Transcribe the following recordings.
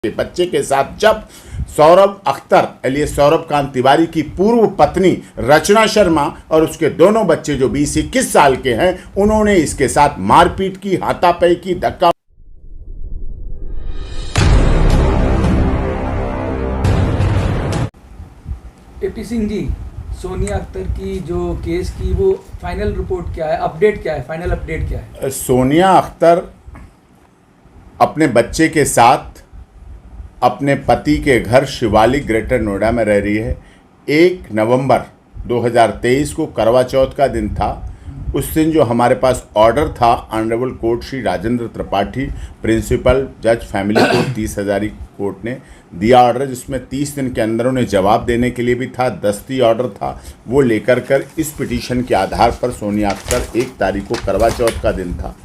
के बच्चे के साथ जब सौरभ अख्तर एलियस सौरभ कांत तिवारी की पूर्व पत्नी रचना शर्मा और उसके दोनों बच्चे जो 20-21 साल के हैं, उन्होंने इसके साथ मारपीट की, हाथापाई की, धक्का। एपी सिंह जी, सोनिया अख्तर की जो केस की वो फाइनल रिपोर्ट क्या है, अपडेट क्या है, फाइनल अपडेट क्या है? सोनिया अख्तर अपने बच्चे के साथ अपने पति के घर शिवालिक ग्रेटर नोएडा में रह रही है। 1 नवंबर 2023 को करवा चौथ का दिन था। उस दिन जो हमारे पास ऑर्डर था honourable court Shri Rajendra Tripathi principal जज फैमिली कोर्ट 30 हजारी कोर्ट ने दिया ऑर्डर, जिसमें 30 दिन के अंदर उन्हें जवाब देने के लिए भी था। दस्ती ऑर्डर था, वो लेकर कर इस पिटीशन के आधार पर सोनिया अख्तर 1 तारीख को करवा चौथ का दिन था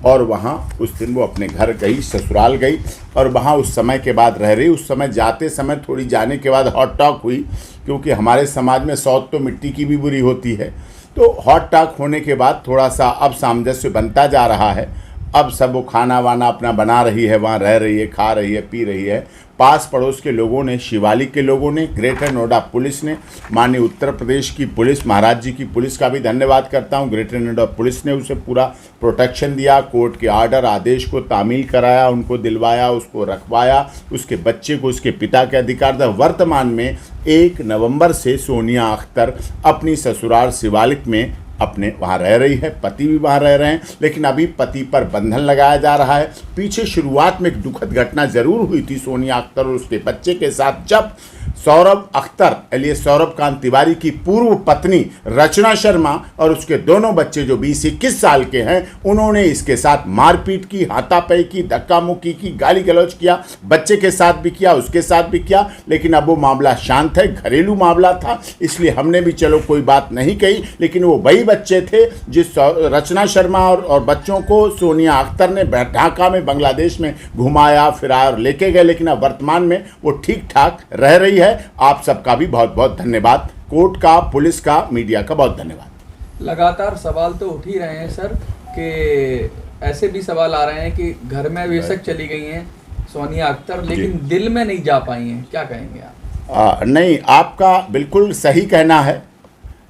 और वहाँ उस दिन वो अपने घर गई, ससुराल गई और वहाँ उस समय के बाद रह रही। उस समय जाते समय थोड़ी जाने के बाद हॉट टॉक हुई, क्योंकि हमारे समाज में सौत तो मिट्टी की भी बुरी होती है। तो हॉट टॉक होने के बाद थोड़ा सा अब सामंजस्य बनता जा रहा है। अब सब वो खाना वाना अपना बना रही है, वहाँ रह रही है, खा रही है, पी रही है। पास पड़ोस के लोगों ने, शिवालिक के लोगों ने, ग्रेटर नोएडा पुलिस ने, माननीय उत्तर प्रदेश की पुलिस, महाराज जी की पुलिस का भी धन्यवाद करता हूँ। ग्रेटर नोएडा पुलिस ने उसे पूरा प्रोटेक्शन दिया, कोर्ट के ऑर्डर आदेश को तामील कराया, उनको दिलवाया, उसको रखवाया, उसके बच्चे को उसके पिता के अधिकार था। वर्तमान में 1 नवंबर से सोनिया अख्तर अपनी ससुराल शिवालिक में अपने वहाँ रह रही है, पति भी वहाँ रह रहे हैं, लेकिन अभी पति पर बंधन लगाया जा रहा है। पीछे शुरुआत में एक दुखद घटना ज़रूर हुई थी सोनिया अख्तर और उसके बच्चे के साथ, जब सौरभ अख्तर एलियस सौरभ कांत तिवारी की पूर्व पत्नी रचना शर्मा और उसके दोनों बच्चे जो 20-21 साल के हैं, उन्होंने इसके साथ मारपीट की, हाथापाई की, धक्का मुक्की की, गाली गलौज किया। बच्चे के साथ भी किया, उसके साथ भी किया, लेकिन अब वो मामला शांत है, घरेलू मामला था, इसलिए हमने भी चलो कोई बात नहीं कही। लेकिन वो वही बच्चे थे जिस रचना शर्मा और बच्चों को सोनिया अख्तर ने ढाका में, बांग्लादेश में घुमाया फिराया और लेके गए, लेकिन अब वर्तमान में वो ठीक ठाक रह रही है। आप सबका भी बहुत बहुत धन्यवाद, कोर्ट का, पुलिस का, मीडिया का बहुत धन्यवाद। लगातार सवाल तो उठ ही रहे हैं सर, कि ऐसे भी सवाल आ रहे हैं कि घर में बेशक चली गई हैं सोनिया अख्तर, लेकिन दिल में नहीं जा पाई हैं, क्या कहेंगे आप? नहीं, आपका बिल्कुल सही कहना है।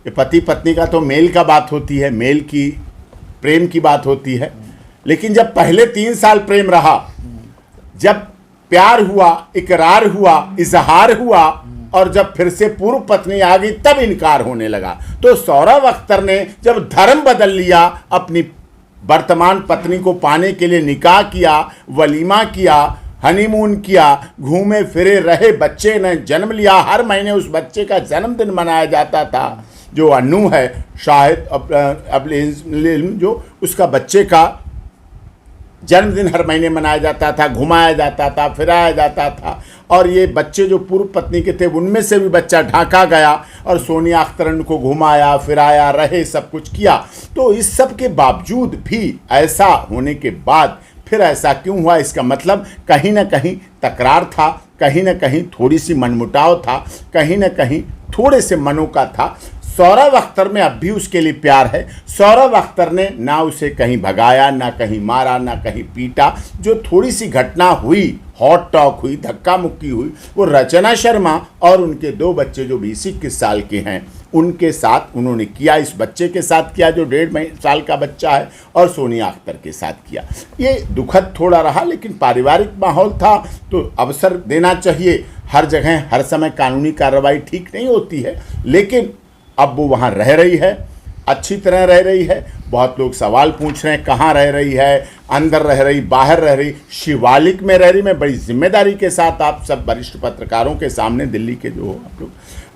पति पत्नी का तो मेल का बात होती है, मेल की, प्रेम की बात होती है, लेकिन जब पहले 3 साल प्रेम रहा, जब प्यार हुआ, इकरार हुआ, इजहार हुआ और जब फिर से पूर्व पत्नी आ गई, तब इनकार होने लगा। तो सौरभ अख्तर ने जब धर्म बदल लिया, अपनी वर्तमान पत्नी को पाने के लिए निकाह किया, वलीमा किया, हनीमून किया, घूमे फिरे रहे, बच्चे ने जन्म लिया। हर महीने उस बच्चे का जन्मदिन मनाया जाता था, जो अन्नू है शाहिद जो उसका बच्चे का जन्मदिन हर महीने मनाया जाता था, घुमाया जाता था, फिराया जाता था। और ये बच्चे जो पूर्व पत्नी के थे, उनमें से भी बच्चा ढाका गया और सोनिया अख्तर को घुमाया फिराया, रहे, सब कुछ किया। तो इस सब के बावजूद भी ऐसा होने के बाद फिर ऐसा क्यों हुआ? इसका मतलब कहीं ना कहीं तकरार था, कहीं ना कहीं थोड़ी सी मनमुटाव था, कहीं ना कहीं थोड़े से मनों का था। सौरभ अख्तर में अब भी उसके लिए प्यार है। सौरभ अख्तर ने ना उसे कहीं भगाया, ना कहीं मारा, ना कहीं पीटा। जो थोड़ी सी घटना हुई, हॉट टॉक हुई, धक्का मुक्की हुई, वो रचना शर्मा और उनके 2 बच्चे जो 20-21 साल के हैं, उनके साथ उन्होंने किया। इस बच्चे के साथ किया जो 1.5 साल का बच्चा है, और सोनिया अख्तर के साथ किया। ये दुखद थोड़ा रहा, लेकिन पारिवारिक माहौल था तो अवसर देना चाहिए। हर जगह हर समय कानूनी कार्रवाई ठीक नहीं होती है, लेकिन अब वो वहाँ रह रही है, अच्छी तरह रह रही है। बहुत लोग सवाल पूछ रहे हैं कहाँ रह रही है, अंदर रह रही, बाहर रह रही, शिवालिक में रह रही। मैं बड़ी जिम्मेदारी के साथ आप सब वरिष्ठ पत्रकारों के सामने, दिल्ली के जो आप लोग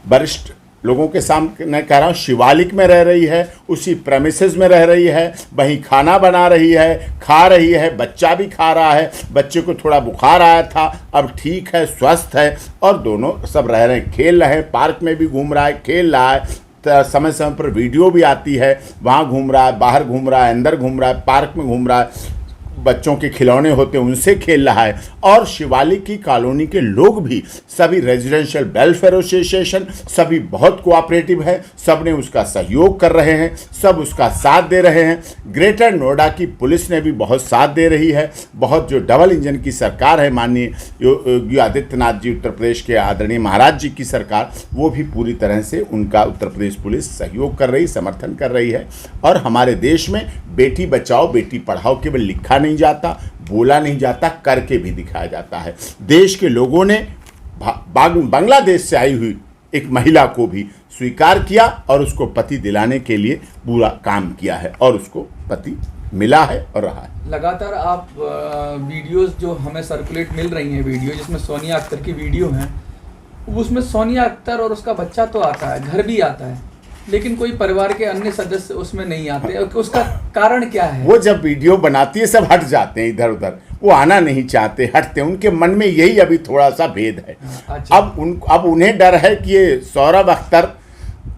वरिष्ठ लोगों के सामने कह रहा हूँ, शिवालिक में रह रही है, उसी प्रेमिसेस में रह रही है, वहीं खाना बना रही है, खा रही है, बच्चा भी खा रहा है। बच्चे को थोड़ा बुखार आया था, अब ठीक है, स्वस्थ है, और दोनों सब रह रहे हैं, खेल रहे हैं, पार्क में भी घूम रहा है, खेल रहा है, समय समय पर वीडियो भी आती है, वहाँ घूम रहा है, बाहर घूम रहा है, अंदर घूम रहा है, पार्क में घूम रहा है। बच्चों के खिलौने होते हैं उनसे खेल रहा है। और शिवालिक की कॉलोनी के लोग भी, सभी रेजिडेंशियल वेलफेयर एसोसिएशन सभी बहुत कोऑपरेटिव है, सब ने उसका सहयोग कर रहे हैं, सब उसका साथ दे रहे हैं। ग्रेटर नोएडा की पुलिस ने भी बहुत साथ दे रही है। बहुत जो डबल इंजन की सरकार है माननीय योगी आदित्यनाथ जी, उत्तर प्रदेश के आदरणीय महाराज जी की सरकार, वो भी पूरी तरह से उनका उत्तर प्रदेश पुलिस सहयोग कर रही, समर्थन कर रही है। और हमारे देश में बेटी बचाओ बेटी पढ़ाओ केवल लिखा नहीं जाता, बोला नहीं जाता, करके भी दिखाया जाता है। देश के लोगों ने बांग्लादेश से आई हुई एक महिला को भी स्वीकार किया और उसको पति दिलाने के लिए पूरा काम किया है और उसको पति मिला है और रहा है। लगातार आप वीडियोस जो हमें सर्कुलेट मिल रही हैं, वीडियो जिसमें सोनिया अख्तर की वीडियो हैं, उसमें सोनिया अख्तर और उसका बच्चा तो आता है, घर भी आता है, लेकिन कोई परिवार के अन्य सदस्य उसमें नहीं आते। उसका कारण क्या है? वो जब वीडियो बनाती है सब हट जाते हैं इधर उधर, वो आना नहीं चाहते, हटते, उनके मन में यही अभी थोड़ा सा भेद है। अच्छा। अब उन्हें डर है कि ये सौरभ अख्तर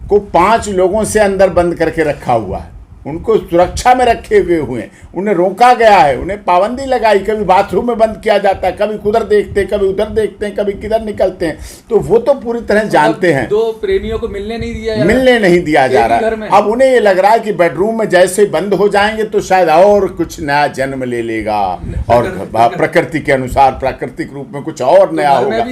को 5 लोगों से अंदर बंद करके रखा हुआ है, उनको सुरक्षा में रखे हुए हैं, उन्हें रोका गया है, उन्हें पाबंदी लगाई, कभी बाथरूम में बंद किया जाता है, कभी उधर देखते हैं, कभी उधर देखते हैं, कभी किधर निकलते हैं। तो वो तो पूरी तरह जानते हैं। 2 प्रेमियों को मिलने नहीं दिया जा रहा है। अब उन्हें ये लग रहा है कि बेडरूम में जैसे बंद हो जाएंगे तो शायद और कुछ नया जन्म ले लेगा और प्रकृति के अनुसार प्राकृतिक रूप में कुछ और नया होगा।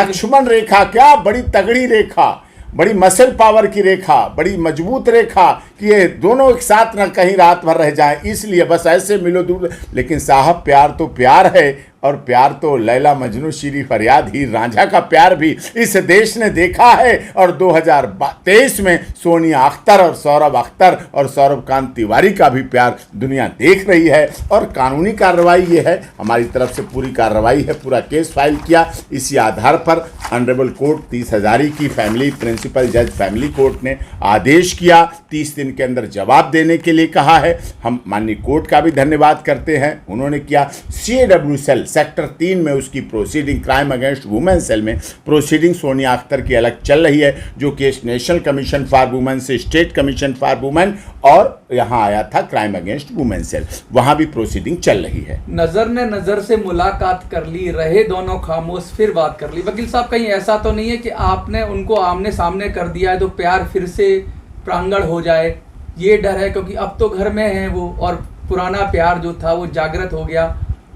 लक्ष्मण रेखा क्या बड़ी तगड़ी रेखा, बड़ी मसल पावर की रेखा, बड़ी मजबूत रेखा कि ये दोनों एक साथ न कहीं रात भर रह जाएं, इसलिए बस ऐसे मिलो दूर। लेकिन साहब प्यार तो प्यार है, और प्यार तो लैला मजनू शीरी फरियाद हीर रांझा का प्यार भी इस देश ने देखा है। और 2023 में सोनिया अख्तर और सौरभ अख्तर और सौरभकांत तिवारी का भी प्यार दुनिया देख रही है। और कानूनी कार्रवाई ये है, हमारी तरफ से पूरी कार्रवाई है, पूरा केस फाइल किया। इसी आधार पर ऑनरेबल कोर्ट 30 हजारी की फैमिली प्रिंसिपल जज फैमिली कोर्ट ने आदेश किया, 30 दिन के अंदर जवाब देने के लिए कहा है। हम माननीय कोर्ट का भी धन्यवाद करते हैं, उन्होंने किया। CAW सेल सेक्टर 3 में उसकी proceeding, crime against women cell में प्रोसीडिंग सोनिया अख्तर की अलग चल रही है, जो case national commission for women से स्टेट कमीशन फॉर वुमेन और यहाँ आया था क्राइम अगेंस्ट वुमेन सेल, वहाँ भी प्रोसीडिंग चल रही है। नजर ने नजर से मुलाकात कर ली, रहे दोनों खामोश फिर बात कर ली। वकील साहब कहीं ऐसा तो नहीं है कि आपने उनको आमने सामने कर दिया है तो प्यार फिर से प्रांगण हो जाए, ये डर है? क्योंकि अब तो घर में है वो और पुराना प्यार जो था वो जागृत हो गया,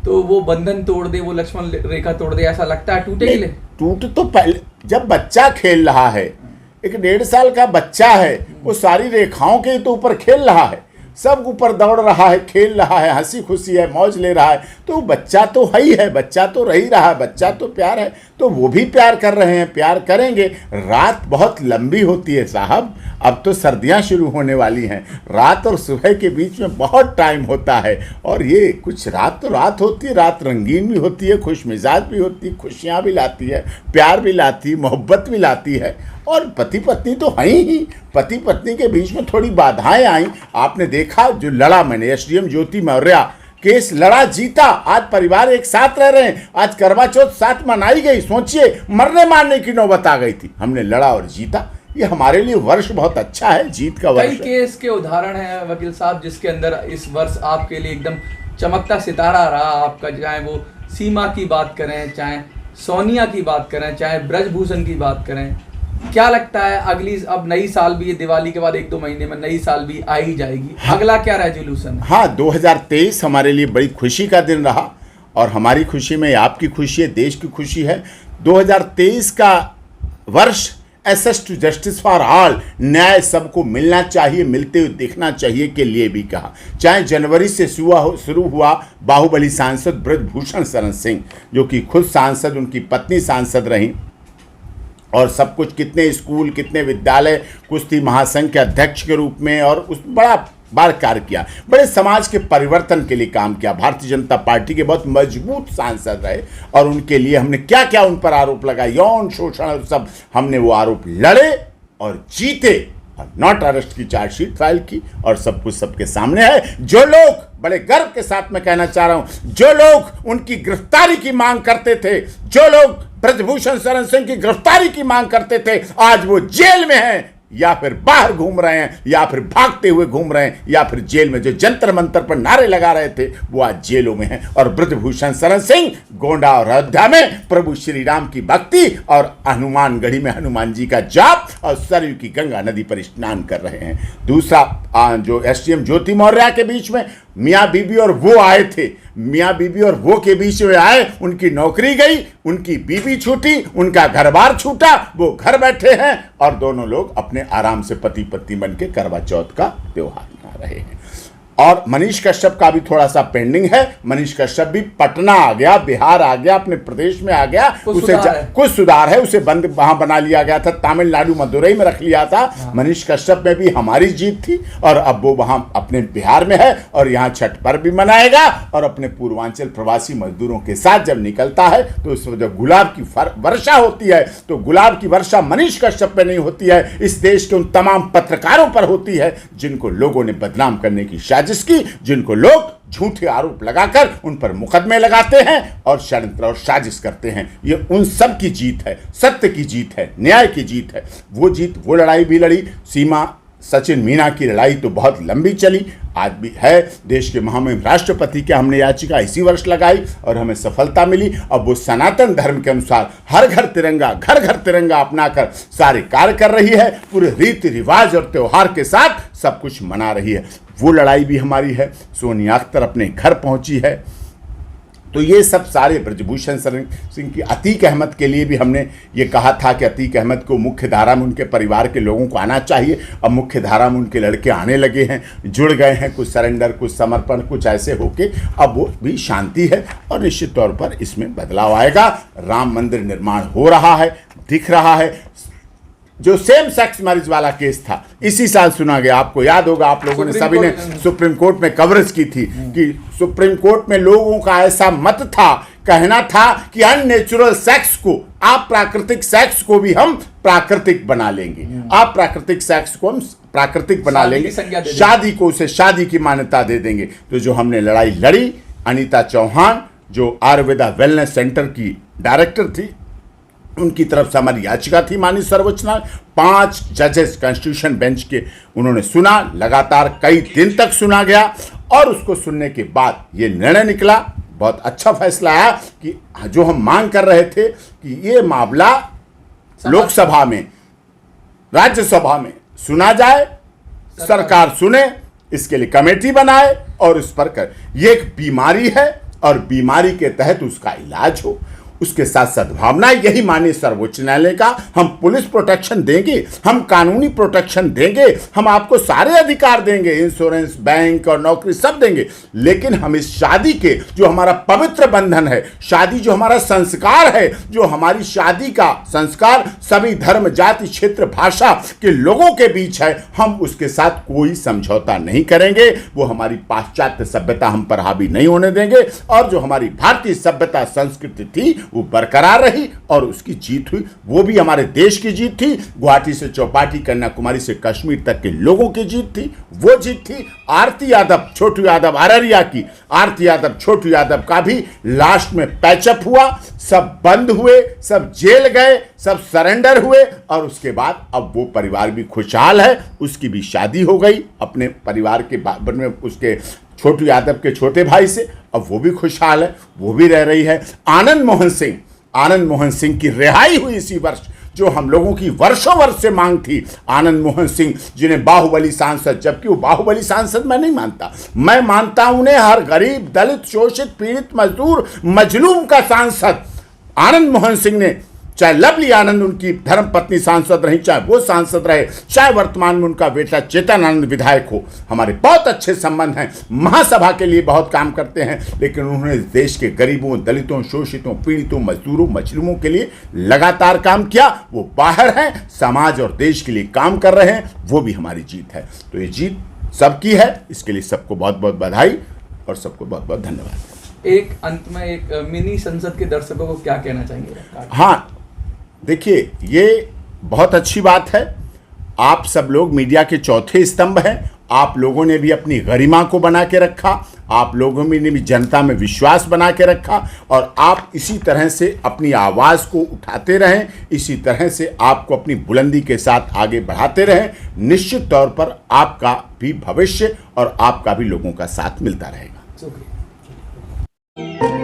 तो वो बंधन तोड़ दे, वो लक्ष्मण रेखा तोड़ दे, ऐसा लगता है टूटेगी? टूट तो पहले जब बच्चा खेल रहा है, एक 1.5 साल का बच्चा है, वो सारी रेखाओं के तो ऊपर खेल रहा है, सब ऊपर दौड़ रहा है, खेल रहा है, हंसी खुशी है, मौज ले रहा है, तो बच्चा तो है ही है, बच्चा तो रह ही रहा है, बच्चा तो प्यार है, तो वो भी प्यार कर रहे हैं, प्यार करेंगे। रात बहुत लंबी होती है साहब, अब तो सर्दियां शुरू होने वाली हैं, रात और सुबह के बीच में बहुत टाइम होता है। और ये कुछ रात तो रात होती है, रात रंगीन भी होती है, खुश मिजाज भी होती है, खुशियाँ भी लाती है, प्यार भी लाती है, मोहब्बत भी लाती है। और पति पत्नी तो हैं ही, पति पत्नी के बीच में थोड़ी बाधाएं आई, आपने देखा जो लड़ा, मैंने SDM ज्योति मौर्य केस लड़ा, जीता, आज परिवार एक साथ रह रहे हैं, आज करवा चौथ साथ मनाई गई। सोचिए मरने मारने की नौबत आ गई थी, हमने लड़ा और जीता। ये हमारे लिए वर्ष बहुत अच्छा है, जीत का वर्ष। कई केस के उदाहरण हैं वकील साहब जिसके अंदर इस वर्ष आपके लिए एकदम चमकता सितारा रहा आपका, चाहे वो सीमा की बात करें, चाहे सोनिया की बात करें, चाहे ब्रजभूषण की बात करें। क्या लगता है अगली, अब नई साल भी, ये दिवाली के बाद 1-2 महीने में नई साल भी आ ही जाएगी, अगला क्या रेजोल्यूशन है? हाँ, 2023 हमारे लिए बड़ी खुशी का दिन रहा और हमारी खुशी में आपकी खुशी है, देश की खुशी है। 2023 का वर्ष access to justice for all, न्याय सबको मिलना चाहिए, मिलते हुए देखना चाहिए के लिए भी कहा। चाहे जनवरी से शुरू हुआ बाहुबली सांसद ब्रजभूषण शरण सिंह, जो कि खुद सांसद, उनकी पत्नी सांसद रहीं, और सब कुछ, कितने स्कूल, कितने विद्यालय, कुश्ती महासंघ के अध्यक्ष के रूप में, और उस बड़ा बार कार्य किया, बड़े समाज के परिवर्तन के लिए काम किया। भारतीय जनता पार्टी के बहुत मजबूत सांसद रहे और उनके लिए हमने क्या क्या उन पर आरोप लगाए, यौन शोषण और सब, हमने वो आरोप लड़े और जीते और नॉट अरेस्ट की चार्जशीट फाइल की और सब कुछ सबके सामने है। जो लोग, बड़े गर्व के साथ मैं कहना चाह रहा हूं, जो लोग उनकी गिरफ्तारी की मांग करते थे, जो लोग ब्रजभूषण शरण सिंह की गिरफ्तारी की मांग करते थे, आज वो जेल में हैं, या फिर बाहर घूम रहे हैं, या फिर भागते हुए घूम रहे हैं, या फिर जेल में। जो जंतर मंतर पर नारे लगा रहे थे वो आज जेलों में हैं। और ब्रजभूषण शरण सिंह गोंडा और अयोध्या में प्रभु श्री राम की भक्ति और हनुमानगढ़ी में हनुमान जी का जाप और सरयू की गंगा नदी पर स्नान कर रहे हैं। दूसरा जो एसडीएम ज्योति मौर्य के बीच में मियाँ बीबी और वो आए थे, मियाँ बीबी और वो के बीच में आए, उनकी नौकरी गई, उनकी बीबी छूटी, उनका घर बार छूटा, वो घर बैठे हैं और दोनों लोग अपने आराम से पति पत्नी बन के करवा चौथ का त्योहार मना रहे हैं। और मनीष कश्यप का भी थोड़ा सा पेंडिंग है। मनीष कश्यप भी पटना आ गया, बिहार आ गया, अपने प्रदेश में आ गया, उसे कुछ सुधार है, उसे बंद वहां बना लिया गया था, तमिलनाडु मदुरई में रख लिया था। मनीष कश्यप में भी हमारी जीत थी और अब वो वहां अपने बिहार में है और यहाँ छठ पर्व भी मनाएगा और अपने पूर्वांचल प्रवासी मजदूरों के साथ जब निकलता है तो उस जब गुलाब की वर्षा होती है तो गुलाब की वर्षा मनीष कश्यप पे नहीं होती है, इस देश के उन तमाम पत्रकारों पर होती है जिनको लोगों ने बदनाम करने की जिसकी जिनको लोग झूठे आरोप लगाकर उन पर मुकदमे लगाते हैं और षड्यंत्र और साजिश करते हैं। ये उन सब की जीत है, सत्य की जीत है, न्याय की जीत है। वो जीत, वो लड़ाई भी लड़ी। सीमा सचिन मीना की लड़ाई तो बहुत लंबी चली, आज भी है। देश के महामहिम राष्ट्रपति के हमने याचिका इसी वर्ष लगाई और हमें सफलता मिली। अब वो सनातन धर्म के अनुसार हर घर तिरंगा, घर घर तिरंगा अपनाकर सारे कार्य कर रही है, पूरे रीति रिवाज और त्योहार के साथ सब कुछ मना रही है। वो लड़ाई भी हमारी है। सोनिया अख्तर अपने घर पहुंची है। तो ये सब सारे ब्रजभूषण शरण सिंह की, अतीक अहमद के लिए भी हमने ये कहा था कि अतीक अहमद को मुख्य धारा में उनके परिवार के लोगों को आना चाहिए। अब मुख्य धारा में उनके लड़के आने लगे हैं, जुड़ गए हैं, कुछ सरेंडर, कुछ समर्पण, कुछ ऐसे होके अब वो भी शांति है और निश्चित तौर पर इसमें बदलाव आएगा। राम मंदिर निर्माण हो रहा है, दिख रहा है। जो सेम सेक्स मैरिज वाला केस था इसी साल सुना गया, आपको याद होगा, आप लोगों ने सभी ने सुप्रीम कोर्ट में कवरेज की थी कि सुप्रीम कोर्ट में लोगों का ऐसा मत था, कहना था कि अननेचुरल सेक्स को, आप प्राकृतिक सेक्स को भी हम प्राकृतिक बना लेंगे, आप प्राकृतिक सेक्स को हम प्राकृतिक बना लेंगे, शादी को उसे शादी की मान्यता दे देंगे। तो जो हमने लड़ाई लड़ी, अनीता चौहान जो आयुर्वेदा वेलनेस सेंटर की डायरेक्टर थी, उनकी तरफ से हमारी याचिका थी माननीय सर्वोच्च न्यायालय, 5 जजेस कॉन्स्टिट्यूशन बेंच के उन्होंने सुना, लगातार कई दिन तक सुना गया और उसको सुनने के बाद ये निर्णय निकला, बहुत अच्छा फैसला आया कि जो हम मांग कर रहे थे कि ये मामला लोकसभा में, राज्यसभा में सुना जाए, सरकार सुने, इसके लिए कमेटी बनाए और इस पर कर, ये एक बीमारी है और बीमारी के तहत उसका इलाज हो, उसके साथ सद्भावना, यही माननीय सर्वोच्च न्यायालय का। हम पुलिस प्रोटेक्शन देंगे, हम कानूनी प्रोटेक्शन देंगे, हम आपको सारे अधिकार देंगे, इंश्योरेंस, बैंक और नौकरी सब देंगे, लेकिन हम इस शादी के जो हमारा पवित्र बंधन है, शादी जो हमारा संस्कार है, जो हमारी शादी का संस्कार सभी धर्म, जाति, क्षेत्र, भाषा के लोगों के बीच है, हम उसके साथ कोई समझौता नहीं करेंगे। वो हमारी पाश्चात्य सभ्यता हम पर हावी नहीं होने देंगे और जो हमारी भारतीय सभ्यता संस्कृति थी वो बरकरार रही और उसकी जीत हुई। वो भी हमारे देश की जीत थी, गुवाहाटी से चौपाटी, कन्याकुमारी से कश्मीर तक के लोगों की जीत थी, वो जीत थी। आरती यादव, छोटू यादव अररिया की, आरती यादव, छोटू यादव का भी लास्ट में पैचअप हुआ, सब बंद हुए, सब जेल गए, सब सरेंडर हुए और उसके बाद अब वो परिवार भी खुशहाल है, उसकी भी शादी हो गई अपने परिवार के में, उसके छोटू यादव के छोटे भाई से, अब वो भी खुशहाल है, वो भी रह रही है। आनंद मोहन सिंह की रिहाई हुई इसी वर्ष, जो हम लोगों की वर्षों वर्ष से मांग थी। आनंद मोहन सिंह जिन्हें बाहुबली सांसद, जबकि वो बाहुबली सांसद मैं नहीं मानता, मैं मानता हूं उन्हें हर गरीब, दलित, शोषित, पीड़ित, मजदूर, मजलूम का सांसद आनंद मोहन सिंह ने, चाहे लवली आनंद उनकी धर्म पत्नी सांसद रही, चाहे वो सांसद रहे, चाहे वर्तमान में उनका बेटा चेतन आनंद विधायक हो, हमारे बहुत अच्छे संबंध हैं, महासभा के लिए बहुत काम करते हैं, लेकिन उन्होंने देश के गरीबों, दलितों, शोषितों, पीड़ितों, मजदूरों, मजलूमों के लिए लगातार काम किया। वो बाहर हैं, समाज और देश के लिए काम कर रहे हैं, वो भी हमारी जीत है। तो ये जीत सबकी है, इसके लिए सबको बहुत बहुत बधाई और सबको बहुत बहुत धन्यवाद। एक अंत में एक मिनी संसद के दर्शकों को क्या कहना चाहेंगे? हाँ, देखिए, ये बहुत अच्छी बात है, आप सब लोग मीडिया के चौथे स्तंभ हैं, आप लोगों ने भी अपनी गरिमा को बना के रखा, आप लोगों ने भी जनता में विश्वास बना के रखा, और आप इसी तरह से अपनी आवाज़ को उठाते रहें, इसी तरह से आपको अपनी बुलंदी के साथ आगे बढ़ाते रहें। निश्चित तौर पर आपका भी भविष्य और आपका भी लोगों का साथ मिलता रहेगा। शुक्रिया।